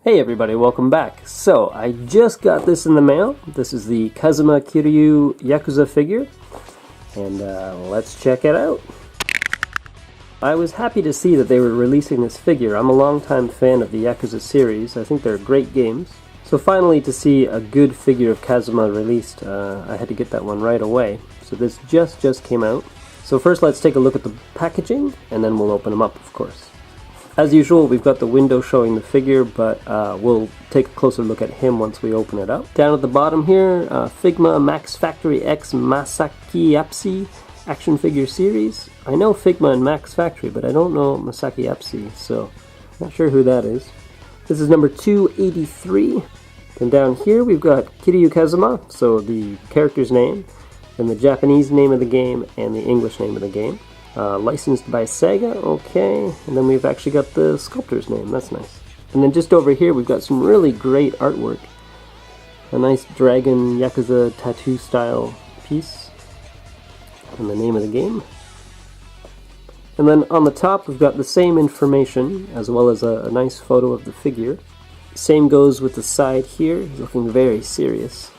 Hey everybody, welcome back. So, I just got this in the mail. This is the Kazuma Kiryu Yakuza figure, and let's check it out. I was happy to see that they were releasing this figure. I'm a longtime fan of the Yakuza series. I think they're great games. So finally, to see a good figure of Kazuma released, I had to get that one right away. So this just came out. So first let's take a look at the packaging, and then we'll open them up, of course. As usual, we've got the window showing the figure, but we'll take a closer look at him once we open it up. Down at the bottom here, Figma Max Factory X Masaki Epsi action figure series. I know Figma and Max Factory, but I don't know Masaki Epsi, so not sure who that is. This is number 283. And down here we've got Kiryu Kazuma, so the character's name, and the Japanese name of the game, and the English name of the game. Licensed by Sega, okay, and then we've actually got the sculptor's name, that's nice. And then just over here we've got some really great artwork. A nice dragon Yakuza tattoo style piece, and the name of the game. And then on the top we've got the same information, as well as a nice photo of the figure. Same goes with the side here, he's looking very serious.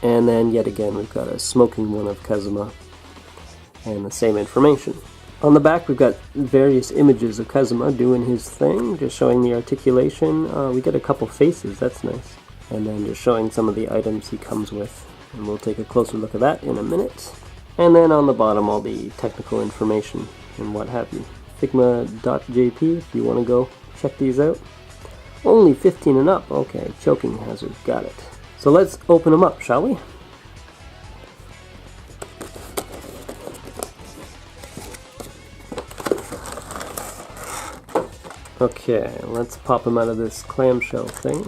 And then yet again we've got a smoking one of Kazuma, and the same information. On the back we've got various images of Kazuma doing his thing, just showing the articulation. We get a couple faces, that's nice. And then just showing some of the items he comes with. And we'll take a closer look at that in a minute. And then on the bottom all the technical information and what have you. Figma.jp if you want to go check these out. Only 15 and up, okay, choking hazard, got it. So let's open them up, shall we? Okay, let's pop them out of this clamshell thing.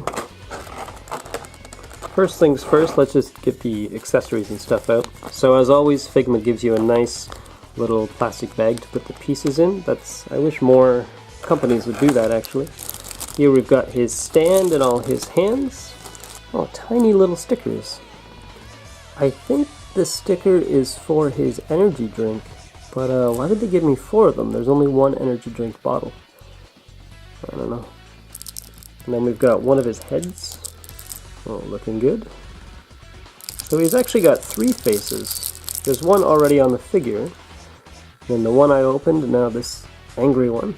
First things first, let's just get the accessories and stuff out. So as always, Figma gives you a nice little plastic bag to put the pieces in. I wish more companies would do that actually. Here we've got his stand and all his hands. Oh, tiny little stickers. I think this sticker is for his energy drink, but why did they give me 4 of them? There's only 1 energy drink bottle. I don't know. And then we've got one of his heads. Oh, looking good. So he's actually got 3 faces. There's one already on the figure, then the one I opened, and now this angry one.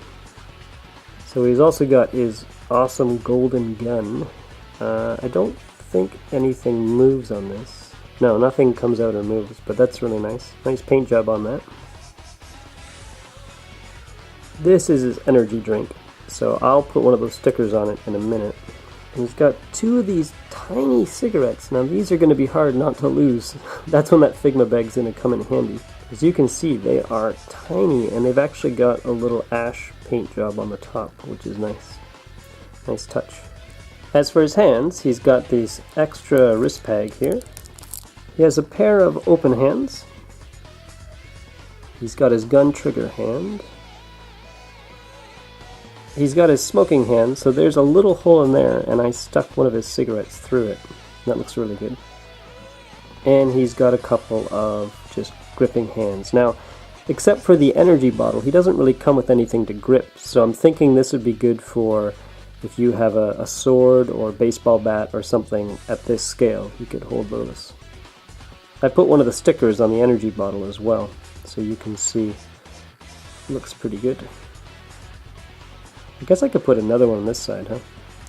So he's also got his awesome golden gun. I don't think anything moves on this. No, nothing comes out or moves, but that's really nice. Nice paint job on that. This is his energy drink. So I'll put one of those stickers on it in a minute. And he's got 2 of these tiny cigarettes. Now these are going to be hard not to lose. That's when that Figma bag's going to come in handy. As you can see, they are tiny, and they've actually got a little ash paint job on the top, which is nice. Nice touch. As for his hands, he's got this extra wrist peg here. He has a pair of open hands. He's got his gun trigger hand. He's got his smoking hand, so there's a little hole in there, and I stuck one of his cigarettes through it. That looks really good. And he's got a couple of just gripping hands. Now, except for the energy bottle, he doesn't really come with anything to grip, so I'm thinking this would be good for if you have a sword or baseball bat or something at this scale. You could hold those. I put one of the stickers on the energy bottle as well, so you can see. Looks pretty good. I guess I could put another one on this side, huh?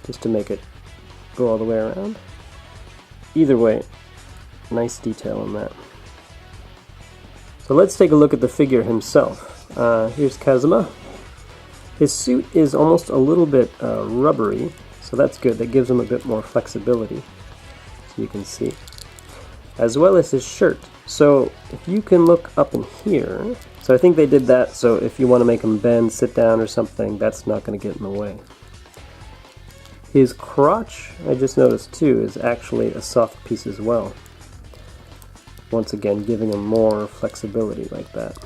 Just to make it go all the way around. Either way, nice detail on that. So let's take a look at the figure himself. Here's Kazuma. His suit is almost a little bit rubbery, so that's good. That gives him a bit more flexibility, so you can see. As well as his shirt. So if you can look up in here, so I think they did that so if you want to make him bend, sit down or something, that's not going to get in the way. His crotch, I just noticed too, is actually a soft piece as well. Once again, giving him more flexibility like that.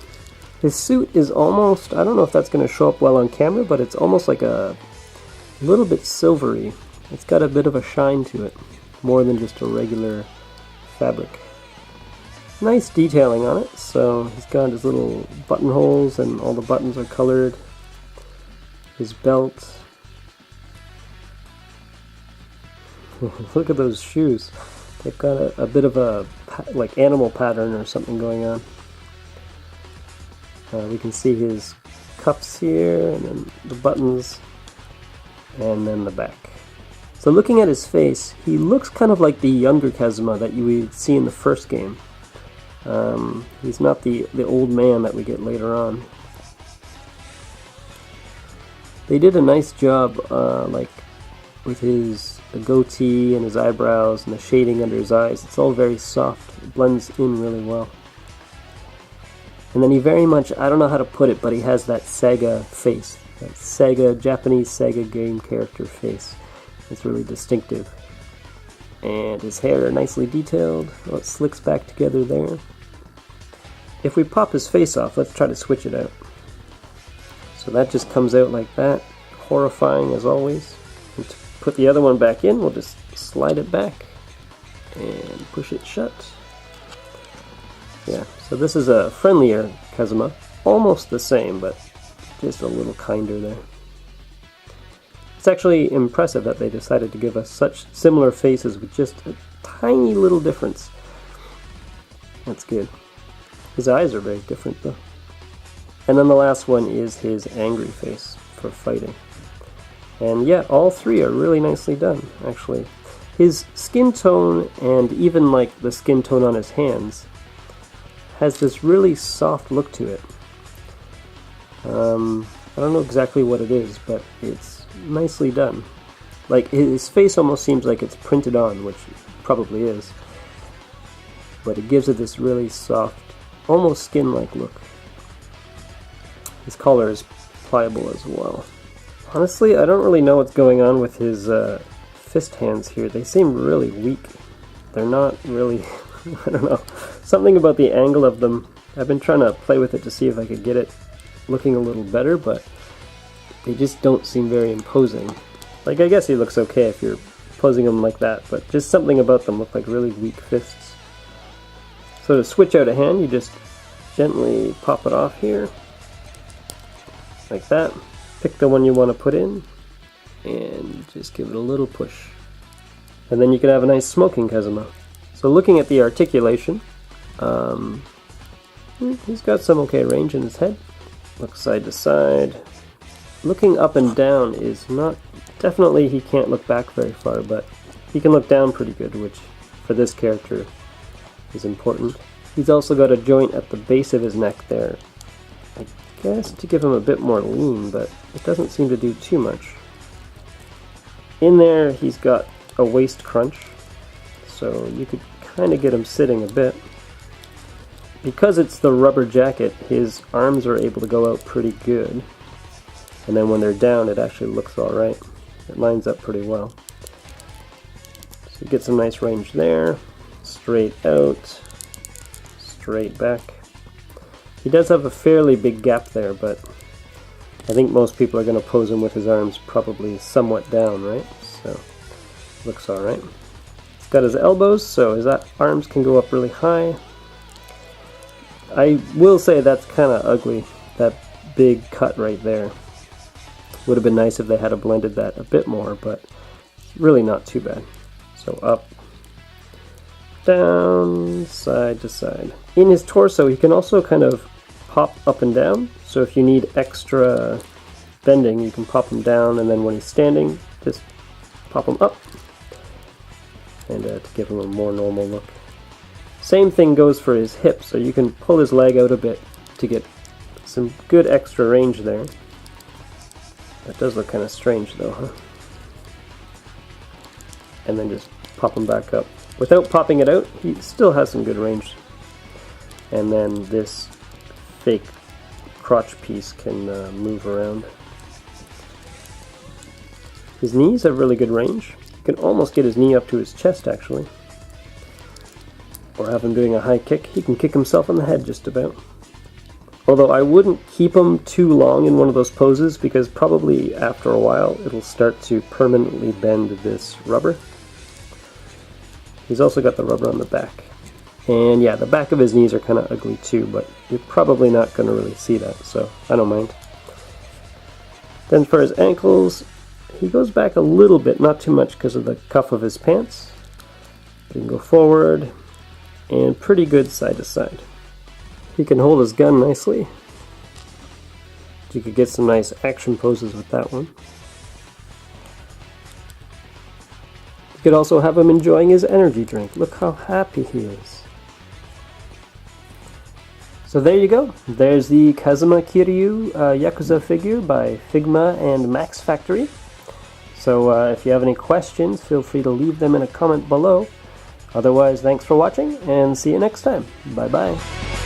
His suit is almost, I don't know if that's going to show up well on camera, but it's almost like a little bit silvery. It's got a bit of a shine to it, more than just a regular fabric. Nice detailing on it, so he's got his little buttonholes and all the buttons are colored. His belt. Look at those shoes. They've got a bit of a like animal pattern or something going on. We can see his cuffs here, and then the buttons, and then the back. So looking at his face, he looks kind of like the younger Kazuma that you would see in the first game. He's not the old man that we get later on. They did a nice job, like with his goatee and his eyebrows and the shading under his eyes. It's all very soft. It blends in really well. And then he very much, I don't know how to put it, but he has that Sega face. That Japanese Sega game character face. It's really distinctive. And his hair nicely detailed. Oh, it slicks back together there. If we pop his face off, let's try to switch it out. So that just comes out like that. Horrifying as always. And to put the other one back in, we'll just slide it back and push it shut. Yeah, so this is a friendlier Kazuma. Almost the same, but just a little kinder there. It's actually impressive that they decided to give us such similar faces with just a tiny little difference. That's good. His eyes are very different though. And then the last one is his angry face for fighting. And yeah, all three are really nicely done, actually. His skin tone, and even like the skin tone on his hands, has this really soft look to it. I don't know exactly what it is, but it's nicely done. Like, his face almost seems like it's printed on, which it probably is. But it gives it this really soft, almost skin-like look. His collar is pliable as well. Honestly, I don't really know what's going on with his fist hands here. They seem really weak. They're not really, I don't know. Something about the angle of them. I've been trying to play with it to see if I could get it looking a little better, but they just don't seem very imposing. Like, I guess he looks okay if you're posing him like that, but just something about them look like really weak fists. So to switch out a hand, you just gently pop it off here, like that. Pick the one you want to put in, and just give it a little push. And then you can have a nice smoking Kazuma. So looking at the articulation, he's got some okay range in his head. Look side to side. Looking up and down is not, definitely he can't look back very far, but he can look down pretty good, which for this character is important. He's also got a joint at the base of his neck there, I guess to give him a bit more lean, but it doesn't seem to do too much. In there he's got a waist crunch, so you could kind of get him sitting a bit. Because it's the rubber jacket, his arms are able to go out pretty good. And then when they're down, it actually looks alright. It lines up pretty well. So you get some nice range there. Straight out. Straight back. He does have a fairly big gap there, but I think most people are going to pose him with his arms probably somewhat down, right? So, looks alright. He's got his elbows, so his arms can go up really high. I will say that's kind of ugly, that big cut right there. Would have been nice if they had blended that a bit more, but it's really not too bad. So up, down, side to side. In his torso, he can also kind of pop up and down. So if you need extra bending, you can pop him down, and then when he's standing, just pop him up, and to give him a more normal look. Same thing goes for his hips, so you can pull his leg out a bit to get some good extra range there. That does look kind of strange though, huh? And then just pop him back up. Without popping it out, he still has some good range. And then this fake crotch piece can move around. His knees have really good range. You can almost get his knee up to his chest actually. Or have him doing a high kick. He can kick himself in the head just about. Although I wouldn't keep him too long in one of those poses, because probably after a while it'll start to permanently bend this rubber. He's also got the rubber on the back. And yeah, the back of his knees are kind of ugly too, but you're probably not going to really see that, so I don't mind. Then for his ankles, he goes back a little bit, not too much because of the cuff of his pants. He can go forward and pretty good side to side. He can hold his gun nicely. You could get some nice action poses with that one. You could also have him enjoying his energy drink. Look how happy he is. So there you go. There's the Kazuma Kiryu Yakuza figure by Figma and Max Factory. So if you have any questions, feel free to leave them in a comment below. Otherwise, thanks for watching, and see you next time. Bye-bye.